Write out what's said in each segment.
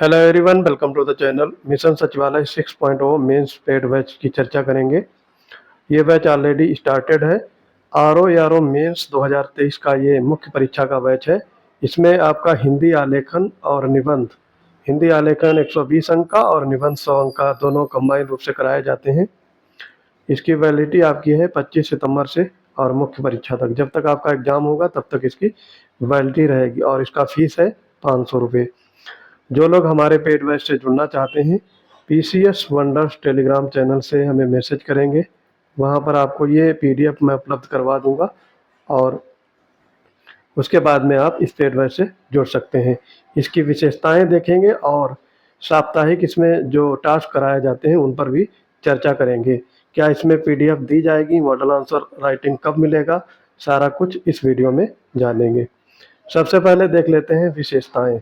Hello everyone, welcome to the channel. Mission Sachivalaya 6.0 mains paid batch की चर्चा करेंगे। ये बैच ऑलरेडी स्टार्टेड है। आरओ यारो मेंस 2023 का ये मुख्य परीक्षा का बैच है। इसमें आपका हिंदी आलेखन और निबंध, हिंदी आलेखन 120 अंक का और निबंध 100 अंक का, दोनों कंबाइन रूप से कराए जाते हैं। इसकी वैलिडिटी आपकी है 25 सितंबर से और मुख्य परीक्षा तक, जब तक आपका एग्जाम होगा तब तक इसकी वैलिडिटी रहेगी। और इसका फीस है 500 रुपये। जो लोग हमारे पेड बैच से जुड़ना चाहते हैं, पीसीएस वंडर्स टेलीग्राम चैनल से हमें मैसेज करेंगे। वहां पर आपको ये पीडीएफ मैं उपलब्ध करवा दूंगा और उसके बाद में आप इस पेड बैच से जुड़ सकते हैं। इसकी विशेषताएं देखेंगे और साप्ताहिक इसमें जो टास्क कराए जाते हैं उन पर भी चर्चा करेंगे। क्या इसमें पीडीएफ दी जाएगी, मॉडल आंसर राइटिंग कब मिलेगा, सारा कुछ इस वीडियो में जानेंगे। सबसे पहले देख लेते हैं विशेषताएं।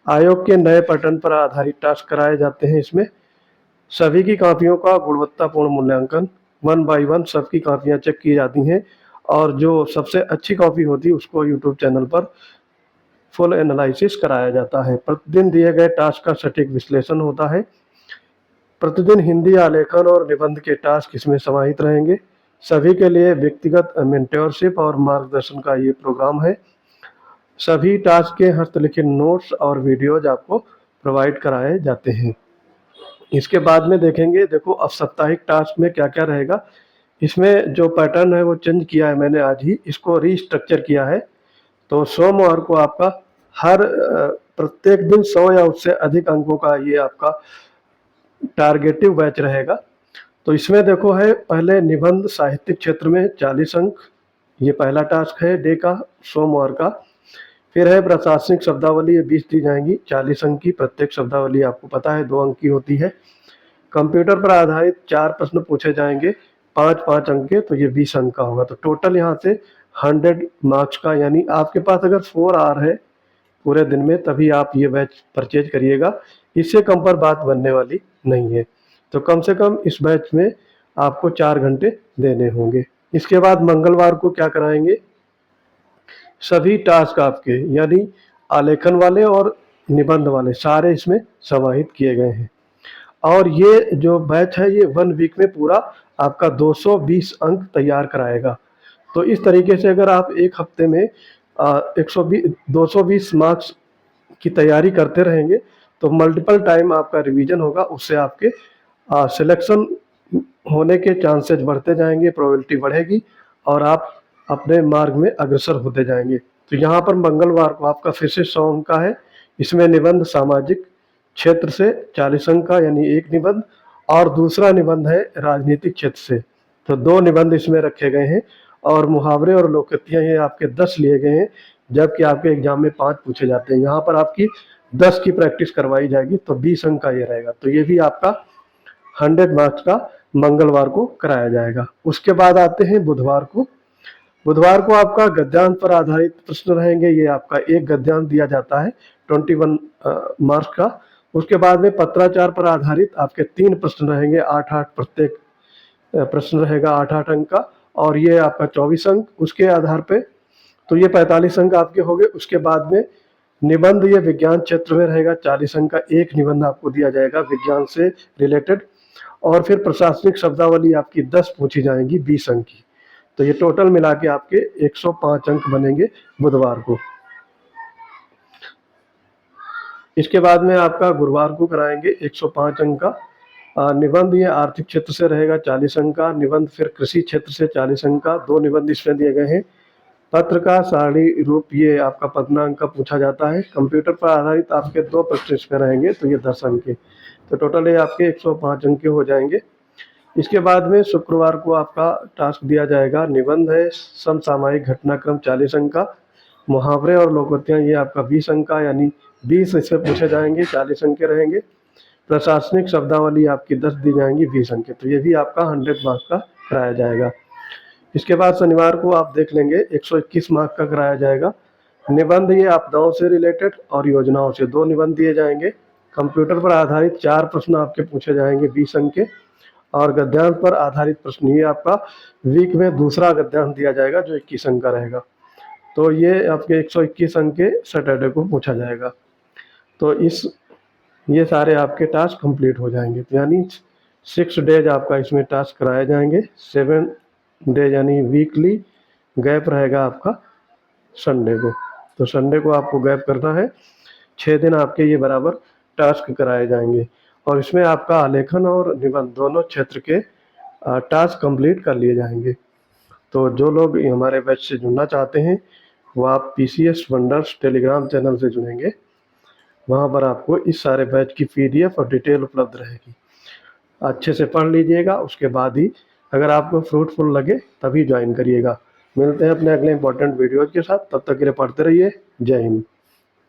आयोग के नए पैटर्न पर आधारित टास्क कराए जाते हैं। इसमें सभी की कापियों का गुणवत्तापूर्ण मूल्यांकन, 1 बाय 1 सबकी कापियां चेक की जाती हैं और जो सबसे अच्छी कॉपी होती है उसको यूट्यूब चैनल पर फुल एनालिसिस कराया जाता है। प्रतिदिन दिए गए टास्क का सटीक विश्लेषण होता है। प्रतिदिन हिंदी आलेखन और निबंध के टास्क इसमें समाहित रहेंगे। सभी के लिए व्यक्तिगत मेंटरशिप और मार्गदर्शन का ये प्रोग्राम है। सभी टास्क के हस्तलिखित नोट्स और वीडियोज आपको प्रोवाइड कराए जाते हैं। इसके बाद में देखेंगे, देखो अब साप्ताहिक टास्क में क्या क्या रहेगा। इसमें जो पैटर्न है वो चेंज किया है मैंने, आज ही इसको रीस्ट्रक्चर किया है। तो सोमवार को आपका हर प्रत्येक दिन 100 या उससे अधिक अंकों का ये आपका टारगेटिव बैच रहेगा। तो इसमें देखो है, पहले निबंध साहित्यिक क्षेत्र में 40 अंक, ये पहला टास्क है डे का, सोमवार का। फिर है प्रशासनिक शब्दावली, ये 20 दी जाएंगी, 40 अंक की। प्रत्येक शब्दावली आपको पता है 2 अंक की होती है। कंप्यूटर पर आधारित 4 प्रश्न पूछे जाएंगे, 5-5 अंक के, तो ये 20 अंक का होगा। तो टोटल यहाँ से 100 मार्क्स का, यानी आपके पास अगर 4 आवर है पूरे दिन में तभी आप ये बैच परचेज करिएगा। इससे कम पर बात बनने वाली नहीं है। तो कम से कम इस बैच में आपको 4 घंटे देने होंगे। इसके बाद मंगलवार को क्या कराएंगे, सभी टास्क आपके यानी आलेखन वाले और निबंध वाले सारे इसमें समाहित किए गए हैं। और ये जो बैच है ये 1 वीक में पूरा आपका 220 अंक तैयार कराएगा। तो इस तरीके से अगर आप एक हफ्ते में 220 मार्क्स की तैयारी करते रहेंगे तो मल्टीपल टाइम आपका रिवीजन होगा, उससे आपके सिलेक्शन होने के चांसेस बढ़ते जाएंगे, प्रोबेबिलिटी बढ़ेगी और आप अपने मार्ग में अग्रसर होते जाएंगे। तो यहाँ पर मंगलवार को आपका फिर से 100 अंक का है। इसमें निबंध सामाजिक क्षेत्र से 40 अंक का, यानी एक निबंध, और दूसरा निबंध है राजनीतिक क्षेत्र से। तो 2 निबंध इसमें रखे गए हैं। और मुहावरे और लोकोक्तियाँ ये आपके 10 लिए गए हैं, जबकि आपके एग्जाम में 5 पूछे जाते हैं। यहाँ पर आपकी 10 की प्रैक्टिस करवाई जाएगी, तो 20 अंक का ये रहेगा। तो ये भी आपका 100 मार्क्स का मंगलवार को कराया जाएगा। उसके बाद आते हैं बुधवार को। बुधवार को आपका गद्यांश पर आधारित प्रश्न रहेंगे। ये आपका एक गद्यांश दिया जाता है 21 मार्क्स का। उसके बाद में पत्राचार पर आधारित आपके 3 प्रश्न रहेंगे, 8-8 प्रत्येक प्रश्न रहेगा, 8-8 अंक का, और ये आपका 24 अंक उसके आधार पे, तो ये 45 अंक आपके हो गए। उसके बाद में निबंध, ये विज्ञान क्षेत्र में रहेगा, 40 अंक का एक निबंध आपको दिया जाएगा विज्ञान से रिलेटेड। और फिर प्रशासनिक शब्दावली आपकी 10 पूछी जाएंगी 20 अंक की। तो ये टोटल मिला के आपके 105 अंक बनेंगे बुधवार को। इसके बाद में आपका गुरुवार को कराएंगे 105 अंक का निबंध, ये आर्थिक क्षेत्र से रहेगा 40 अंक का निबंध। फिर कृषि क्षेत्र से 40 अंक का 2 निबंध इसमें दिए गए हैं। पत्र का सारणी रूप, ये आपका 15 अंक का पूछा जाता है। कंप्यूटर पर आधारित आपके 2 प्रश्न इसमें रहेंगे, तो ये 10 अंक के। तो टोटल ये आपके 105 अंक के हो जाएंगे। इसके बाद में शुक्रवार को आपका टास्क दिया जाएगा, निबंध है समसामयिक घटनाक्रम, 40 अंक का। मुहावरे और लोकोक्तियाँ, ये आपका 20 अंक का, यानी 20 इसमें पूछे जाएंगे, 40 अंक के रहेंगे। प्रशासनिक शब्दावली आपकी 10 दी जाएंगी, 20 अंक के। तो ये भी आपका 100 मार्क्स का कराया जाएगा। इसके बाद शनिवार को आप देख लेंगे 121 मार्क्स का कराया जाएगा निबंध, ये आपदाओं से रिलेटेड और योजनाओं से 2 निबंध दिए जाएंगे। कंप्यूटर पर आधारित 4 प्रश्न आपके पूछे जाएंगे 20 अंक के। और गद्यांश पर आधारित प्रश्न, ये आपका वीक में दूसरा गद्यांश दिया जाएगा जो 21 अंक का रहेगा। तो ये आपके 121 अंक के सैटरडे को पूछा जाएगा। तो इस ये सारे आपके टास्क कंप्लीट हो जाएंगे। तो यानी 6 डेज आपका इसमें टास्क कराए जाएंगे, 7 डेज यानी वीकली गैप रहेगा आपका संडे को। तो संडे को आपको गैप करना है, 6 दिन आपके ये बराबर टास्क कराए जाएंगे। और इसमें आपका आलेखन और निबंध दोनों क्षेत्र के टास्क कंप्लीट कर लिए जाएंगे। तो जो लोग हमारे बैच से जुड़ना चाहते हैं वो आप पीसीएस वंडर्स टेलीग्राम चैनल से जुड़ेंगे। वहाँ पर आपको इस सारे बैच की पीडीएफ और डिटेल उपलब्ध रहेगी। अच्छे से पढ़ लीजिएगा, उसके बाद ही अगर आपको फ्रूटफुल लगे तभी ज्वाइन करिएगा। मिलते हैं अपने अगले इंपॉर्टेंट वीडियोज के साथ, तब तक के लिए पढ़ते रहिए। जय हिंद।